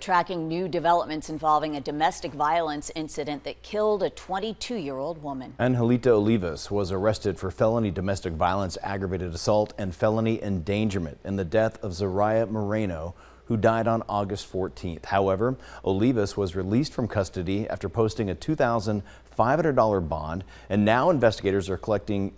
Tracking new developments involving a domestic violence incident that killed a 22-year-old woman. Angelita Olivas was arrested for felony domestic violence, aggravated assault, and felony endangerment in the death of Zahriya Moreno, who died on August 14th. However, Olivas was released from custody after posting a $2,500 bond, and now investigators are collecting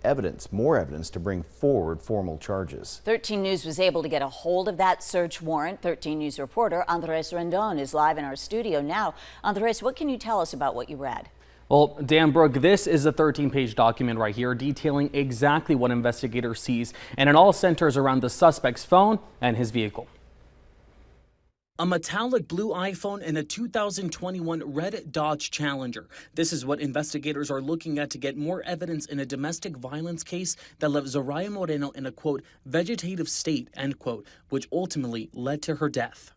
more evidence to bring forward formal charges. 13 News was able to get a hold of that search warrant. 13 News reporter Andres Rendon is live in our studio now. Andres, what can you tell us about what you read? Well, Dan Brooke, this is a 13-page document right here detailing exactly what investigators sees, and it all centers around the suspect's phone and his vehicle. A metallic blue iPhone and a 2021 red Dodge Challenger. This is what investigators are looking at to get more evidence in a domestic violence case that left Zahriya Moreno in a, quote, vegetative state, end quote, which ultimately led to her death.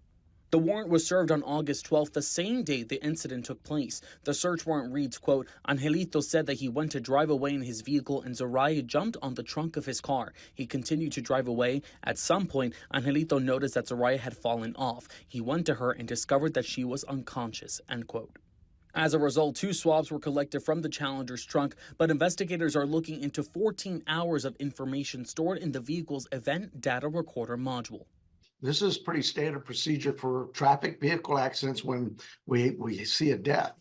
The warrant was served on August 12th, the same day the incident took place. The search warrant reads, quote, Angelito said that he went to drive away in his vehicle and Zahriya jumped on the trunk of his car. He continued to drive away. At some point, Angelito noticed that Zahriya had fallen off. He went to her and discovered that she was unconscious, end quote. As a result, 2 swabs were collected from the Challenger's trunk, but investigators are looking into 14 hours of information stored in the vehicle's event data recorder module. This is pretty standard procedure for traffic vehicle accidents when we see a death.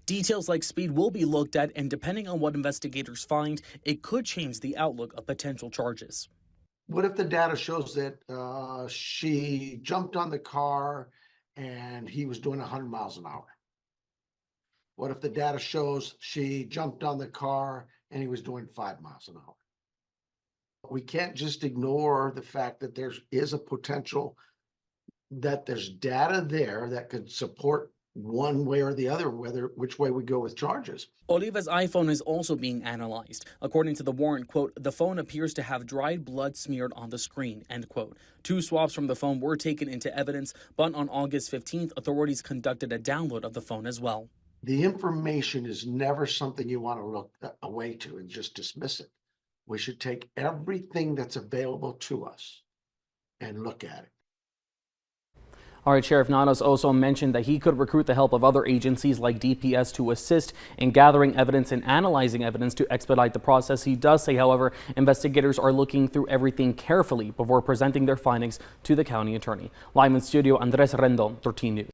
Details like speed will be looked at, and depending on what investigators find, it could change the outlook of potential charges. What if the data shows that she jumped on the car and he was doing 100 miles an hour? What if the data shows she jumped on the car and he was doing 5 miles an hour? We can't just ignore the fact that there is a potential that there's data there that could support one way or the other, which way we go with charges. Oliva's iPhone is also being analyzed. According to the warrant, quote, the phone appears to have dried blood smeared on the screen, end quote. 2 swabs from the phone were taken into evidence, but on August 15th, authorities conducted a download of the phone as well. The information is never something you want to look away to and just dismiss it. We should take everything that's available to us and look at it. All right, Sheriff Nanos also mentioned that he could recruit the help of other agencies like DPS to assist in gathering evidence and analyzing evidence to expedite the process. He does say, however, investigators are looking through everything carefully before presenting their findings to the county attorney. Live in studio, Andres Rendon, 13 News.